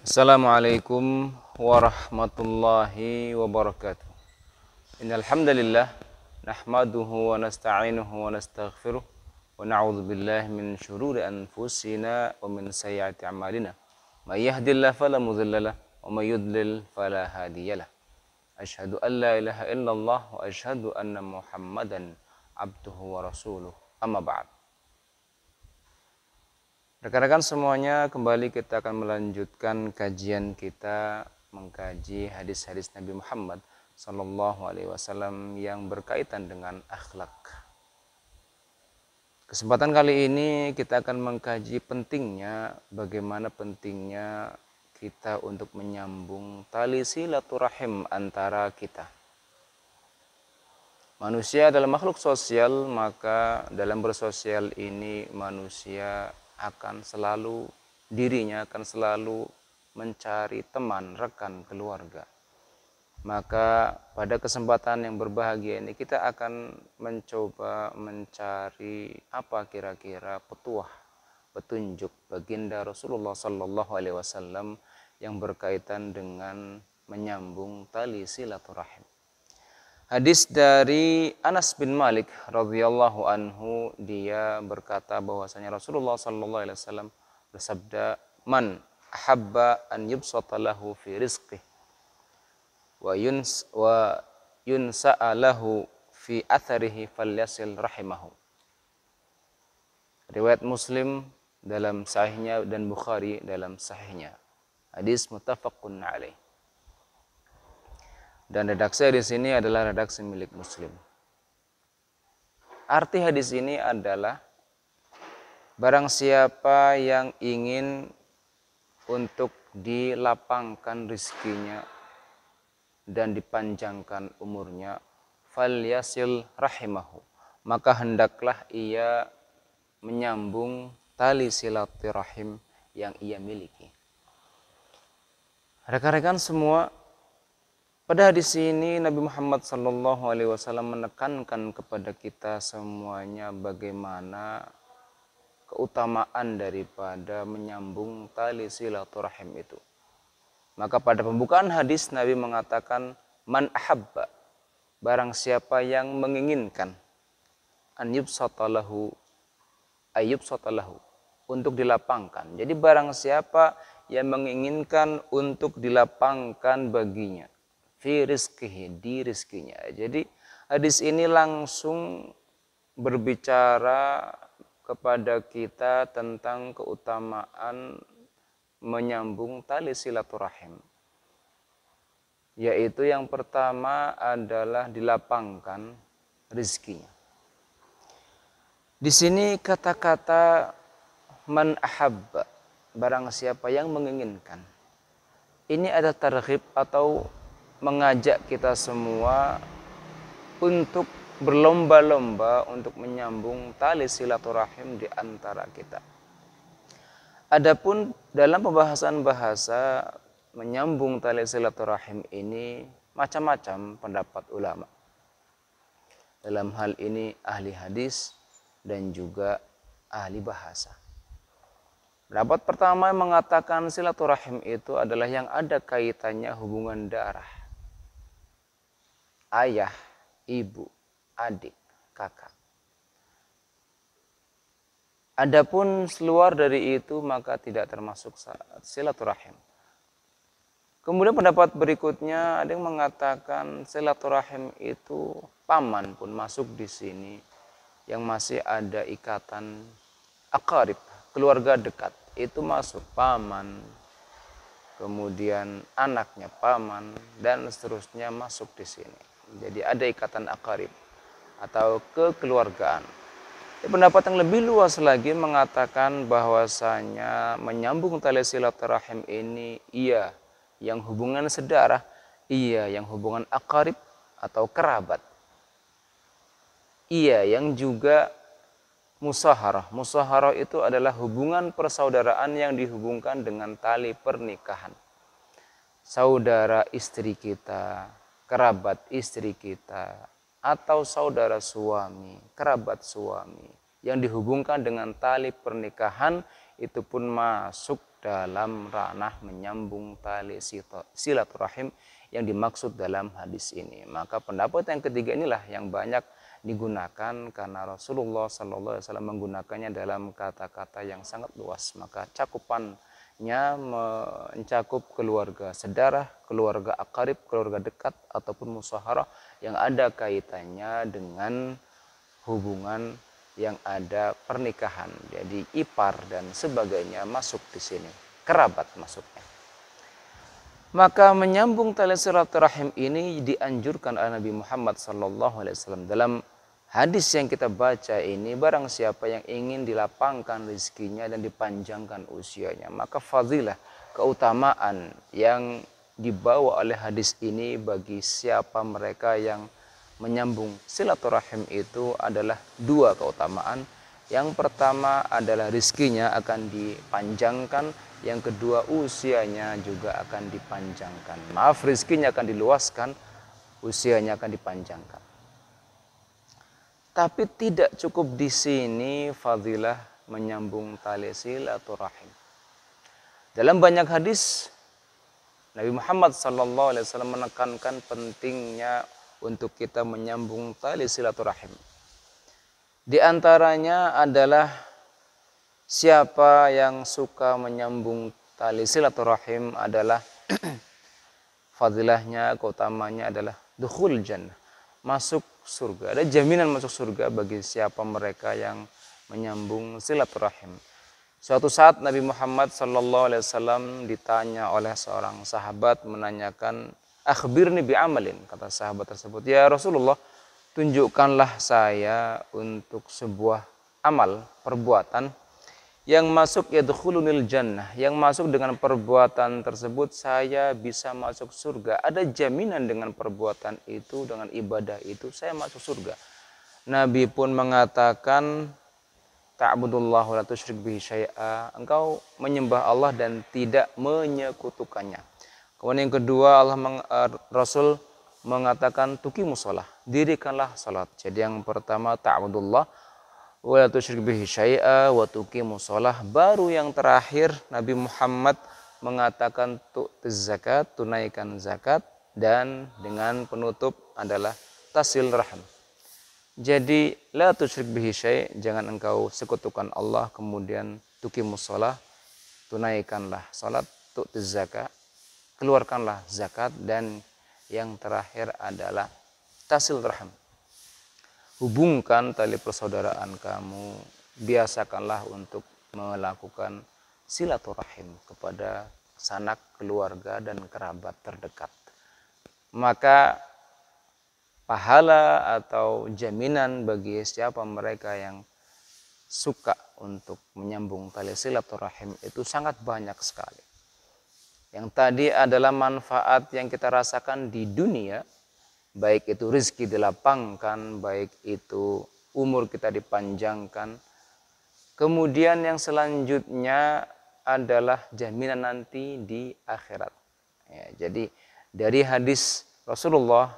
Assalamualaikum warahmatullahi wabarakatuh. Innal hamdalillah nahmaduhu wa nasta'inuhu wa nastaghfiruh wa na'udzu billahi min shururi anfusina wa min sayyiati a'malina. May yahdihillahu fala mudhillalah wa may yudlil fala hadiyalah. Asyhadu an la ilaha illallah wa asyhadu anna Muhammadan abduhu wa rasuluh. Amma ba'd. Rekan-rekan semuanya, kembali kita akan melanjutkan kajian kita mengkaji hadis-hadis Nabi Muhammad Sallallahu Alaihi Wasallam yang berkaitan dengan akhlak. Kesempatan kali ini kita akan mengkaji bagaimana pentingnya kita untuk menyambung tali silaturahim antara kita. Manusia adalah makhluk sosial, maka dalam bersosial ini manusia dirinya akan selalu mencari teman, rekan, keluarga. Maka pada kesempatan yang berbahagia ini kita akan mencoba mencari apa kira-kira petunjuk baginda Rasulullah Sallallahu Alaihi Wasallam yang berkaitan dengan menyambung tali silaturahim. Hadis dari Anas bin Malik radhiyallahu anhu, dia berkata bahwasanya Rasulullah sallallahu alaihi wasallam bersabda, "Man ahabba an yubsata lahu fi rizqihi wa yunsa'a lahu fi atharihi falyasil rahimahu." Riwayat Muslim dalam sahihnya dan Bukhari dalam sahihnya. Hadis muttafaqun alaih. Dan redaksi di sini adalah redaksi milik Muslim. Arti hadis ini adalah barang siapa yang ingin untuk dilapangkan rizkinya dan dipanjangkan umurnya, falyasil rahimahu, maka hendaklah ia menyambung tali silaturahim yang ia miliki. Rekan-rekan semua, pada hadis ini Nabi Muhammad SAW menekankan kepada kita semuanya bagaimana keutamaan daripada menyambung tali silaturahim itu. Maka pada pembukaan hadis Nabi mengatakan, man ahabba, barang siapa yang menginginkan, an yubsatalahu, ayyubsatalahu, untuk dilapangkan. Jadi barang siapa yang menginginkan untuk dilapangkan baginya, fi rizkihi, di rizkinya. Jadi hadis ini langsung berbicara kepada kita tentang keutamaan menyambung tali silaturahim. Yaitu yang pertama adalah dilapangkan rizkinya. Di sini kata-kata man ahabba, barang siapa yang menginginkan. Ini ada targhib atau mengajak kita semua untuk berlomba-lomba untuk menyambung tali silaturahim di antara kita. Adapun dalam pembahasan bahasa menyambung tali silaturahim ini macam-macam pendapat ulama. Dalam hal ini ahli hadis dan juga ahli bahasa. Pendapat pertama mengatakan silaturahim itu adalah yang ada kaitannya hubungan darah. Ayah, ibu, adik, kakak. Adapun keluar dari itu maka tidak termasuk silaturahim. Kemudian pendapat berikutnya ada yang mengatakan silaturahim itu paman pun masuk di sini, yang masih ada ikatan aqarib, keluarga dekat, itu masuk paman. Kemudian anaknya paman dan seterusnya masuk di sini. Jadi ada ikatan aqarib atau kekeluargaan. Pendapat yang lebih luas lagi mengatakan bahwasanya menyambung tali silaturahim ini iya yang hubungan sedarah, iya yang hubungan aqarib atau kerabat. Iya yang juga musaharah. Musaharah itu adalah hubungan persaudaraan yang dihubungkan dengan tali pernikahan. Saudara istri kita, kerabat istri kita, atau saudara suami, kerabat suami yang dihubungkan dengan tali pernikahan, itu pun masuk dalam ranah menyambung tali silaturahim yang dimaksud dalam hadis ini. Maka pendapat yang ketiga inilah yang banyak digunakan karena Rasulullah SAW menggunakannya dalam kata-kata yang sangat luas. Maka cakupannya mencakup keluarga sedarah, keluarga akarib, keluarga dekat ataupun musyawarah yang ada kaitannya dengan hubungan yang ada pernikahan. Jadi ipar dan sebagainya masuk di sini. Kerabat masuknya. Maka menyambung tali silaturahim ini dianjurkan oleh Nabi Muhammad SAW. Dalam hadis yang kita baca ini, barang siapa yang ingin dilapangkan rezekinya dan dipanjangkan usianya, maka fadilah, keutamaan yang dibawa oleh hadis ini bagi siapa mereka yang menyambung silaturahim itu adalah dua keutamaan. Yang pertama adalah rizkinya akan dipanjangkan, yang kedua usianya juga akan dipanjangkan. Maaf, rizkinya akan diluaskan, usianya akan dipanjangkan. Tapi tidak cukup di sini fadilah menyambung tali silaturahim. Dalam banyak hadis Nabi Muhammad SAW menekankan pentingnya untuk kita menyambung tali silaturahim. Di antaranya adalah siapa yang suka menyambung tali silaturahim adalah fadilahnya, keutamanya adalah dukhul jannah, masuk surga. Ada jaminan masuk surga bagi siapa mereka yang menyambung silaturahim. Suatu saat Nabi Muhammad SAW ditanya oleh seorang sahabat menanyakan, akhbirni bi'amalin, kata sahabat tersebut, ya Rasulullah, tunjukkanlah saya untuk sebuah amal, perbuatan yang masuk yadkhulunil jannah, yang masuk dengan perbuatan tersebut saya bisa masuk surga. Ada jaminan dengan perbuatan itu, dengan ibadah itu saya masuk surga. Nabi pun mengatakan, ta'budullah wa la tusyrik bihi syai'a, engkau menyembah Allah dan tidak menyekutukannya. Kemudian yang kedua, Rasul mengatakan tuqimus shalah, dirikanlah salat. Jadi yang pertama ta'budullah wa la tusyrik bihi syai'a wa tuqimus shalah. Baru yang terakhir Nabi Muhammad mengatakan tu'tiz zakat, tunaikan zakat, dan dengan penutup adalah tasil rahim. Jadi la tusyrik bihi syai', jangan engkau sekutukan Allah, kemudian tuqimus shalah, tunaikanlah salat, tu'tiz zakat, keluarkanlah zakat, dan yang terakhir adalah tasil rahim. Hubungkan tali persaudaraan kamu, biasakanlah untuk melakukan silaturahim kepada sanak, keluarga, dan kerabat terdekat. Maka pahala atau jaminan bagi siapa mereka yang suka untuk menyambung tali silaturahim itu sangat banyak sekali. Yang tadi adalah manfaat yang kita rasakan di dunia, baik itu rezeki dilapangkan, baik itu umur kita dipanjangkan. Kemudian yang selanjutnya adalah jaminan nanti di akhirat. Ya, jadi dari hadis Rasulullah,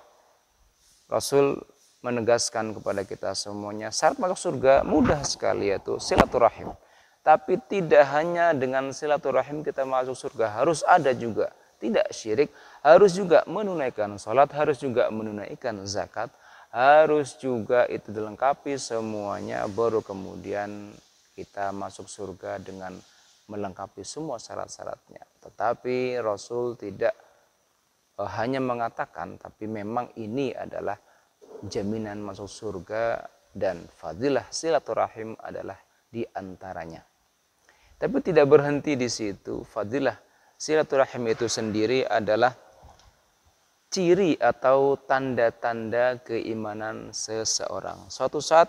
Rasul menegaskan kepada kita semuanya, syarat masuk surga mudah sekali, yaitu silaturahim. Tapi tidak hanya dengan silaturahim kita masuk surga, harus ada juga tidak syirik, harus juga menunaikan salat, harus juga menunaikan zakat, harus juga itu dilengkapi semuanya, baru kemudian kita masuk surga dengan melengkapi semua syarat-syaratnya. Tetapi Rasul tidak hanya mengatakan, tapi memang ini adalah jaminan masuk surga, dan fadilah silaturahim adalah di antaranya. Tapi tidak berhenti di situ. Fadilah silaturahim itu sendiri adalah ciri atau tanda-tanda keimanan seseorang. Suatu saat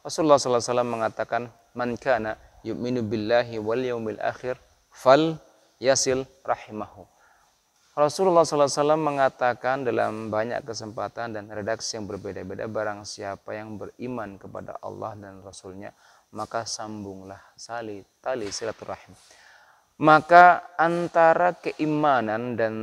Rasulullah SAW mengatakan, man kana yu'minu billahi wal yaumil akhir fal yasil rahimahu. Rasulullah SAW mengatakan dalam banyak kesempatan dan redaksi yang berbeda-beda, barang siapa yang beriman kepada Allah dan Rasulnya, maka sambunglah tali silaturahim. Maka antara keimanan dan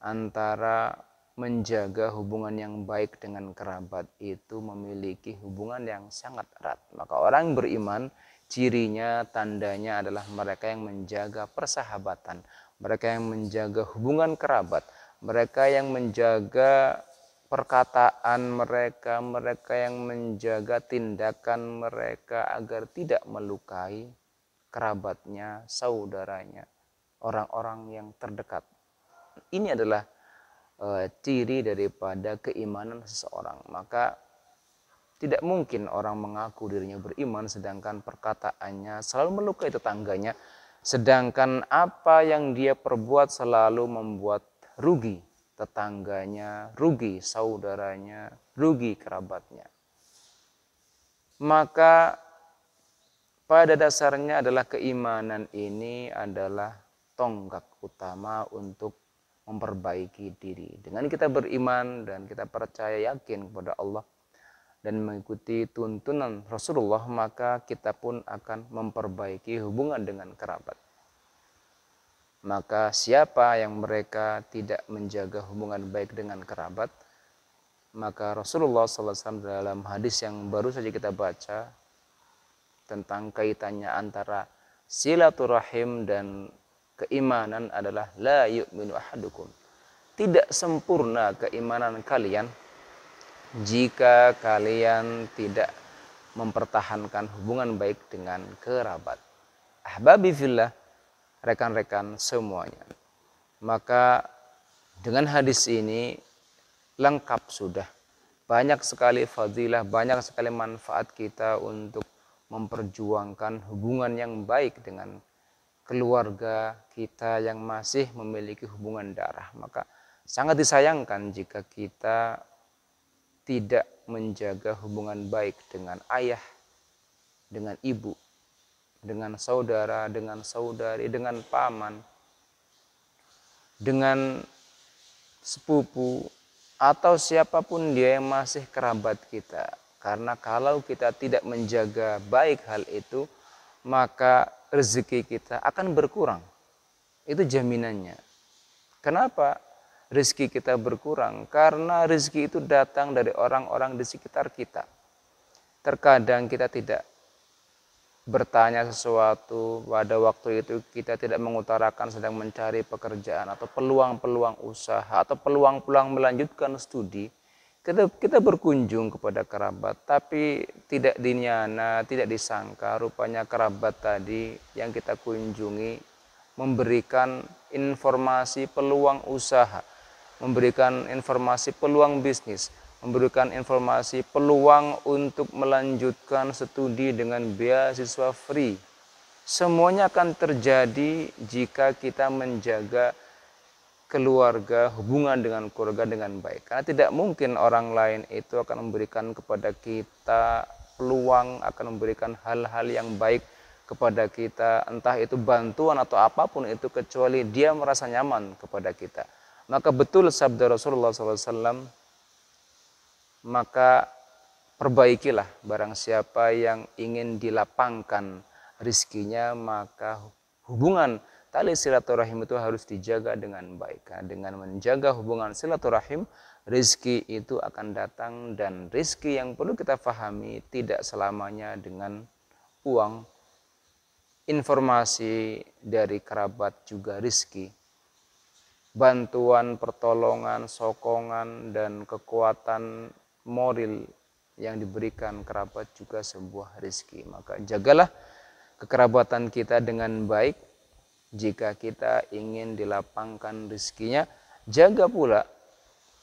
antara menjaga hubungan yang baik dengan kerabat itu memiliki hubungan yang sangat erat. Maka orang yang beriman cirinya, tandanya adalah mereka yang menjaga persahabatan, mereka yang menjaga hubungan kerabat, mereka yang menjaga perkataan mereka, mereka yang menjaga tindakan mereka agar tidak melukai kerabatnya, saudaranya, orang-orang yang terdekat. Ini adalah ciri daripada keimanan seseorang. Maka tidak mungkin orang mengaku dirinya beriman sedangkan perkataannya selalu melukai tetangganya, sedangkan apa yang dia perbuat selalu membuat rugi tetangganya, rugi saudaranya, rugi kerabatnya. Maka pada dasarnya adalah keimanan ini adalah tonggak utama untuk memperbaiki diri. Dengan kita beriman dan kita percaya yakin kepada Allah dan mengikuti tuntunan Rasulullah, maka kita pun akan memperbaiki hubungan dengan kerabat. Maka siapa yang mereka tidak menjaga hubungan baik dengan kerabat, maka Rasulullah SAW dalam hadis yang baru saja kita baca tentang kaitannya antara silaturahim dan keimanan adalah la yu'minu ahadukum. Tidak sempurna keimanan kalian jika kalian tidak mempertahankan hubungan baik dengan kerabat. Ahbabi fillah, rekan-rekan semuanya. Maka dengan hadis ini lengkap sudah. Banyak sekali fadilah, banyak sekali manfaat kita untuk memperjuangkan hubungan yang baik dengan keluarga kita yang masih memiliki hubungan darah. Maka sangat disayangkan jika kita tidak menjaga hubungan baik dengan ayah, dengan ibu, dengan saudara, dengan saudari, dengan paman, dengan sepupu, atau siapapun dia yang masih kerabat kita. Karena kalau kita tidak menjaga baik hal itu, maka rezeki kita akan berkurang. Itu jaminannya. Kenapa rezeki kita berkurang? Karena rezeki itu datang dari orang-orang di sekitar kita. Terkadang kita tidak bertanya sesuatu, pada waktu itu kita tidak mengutarakan sedang mencari pekerjaan atau peluang-peluang usaha atau peluang-peluang melanjutkan studi. Kita berkunjung kepada kerabat, tapi tidak dinyana, tidak disangka rupanya kerabat tadi yang kita kunjungi memberikan informasi peluang usaha, memberikan informasi peluang bisnis, memberikan informasi peluang untuk melanjutkan studi dengan beasiswa free. Semuanya akan terjadi jika kita menjaga keluarga, hubungan dengan keluarga dengan baik. Karena tidak mungkin orang lain itu akan memberikan kepada kita peluang, akan memberikan hal-hal yang baik kepada kita, entah itu bantuan atau apapun itu, kecuali dia merasa nyaman kepada kita. Maka betul sabda Rasulullah SAW, maka perbaikilah barang siapa yang ingin dilapangkan rizkinya, maka hubungan tali silaturahim itu harus dijaga dengan baik. Dengan menjaga hubungan silaturahim, rizki itu akan datang, dan rizki yang perlu kita pahami tidak selamanya dengan uang. Informasi dari kerabat juga rizki. Bantuan, pertolongan, sokongan, dan kekuatan moral yang diberikan kerabat juga sebuah rizki. Maka jagalah kekerabatan kita dengan baik. Jika kita ingin dilapangkan rezekinya, jaga pula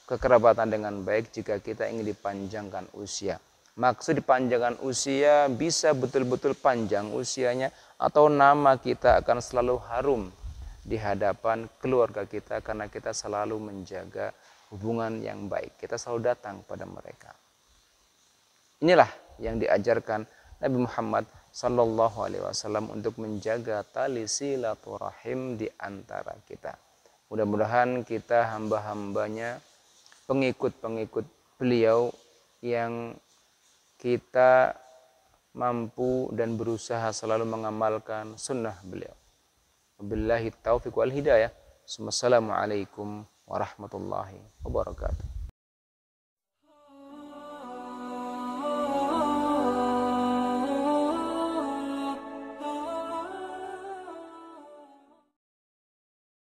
kekerabatan dengan baik jika kita ingin dipanjangkan usia. Maksud dipanjangkan usia bisa betul-betul panjang usianya, atau nama kita akan selalu harum di hadapan keluarga kita karena kita selalu menjaga hubungan yang baik. Kita selalu datang pada mereka. Inilah yang diajarkan Nabi Muhammad Sallallahu Alaihi Wasallam untuk menjaga tali silaturahim di antara kita. Mudah-mudahan kita hamba-hambanya, pengikut-pengikut beliau yang kita mampu dan berusaha selalu mengamalkan sunnah beliau. Wabillahi taufiq wal hidayah. Wassalamualaikum warahmatullahi wabarakatuh.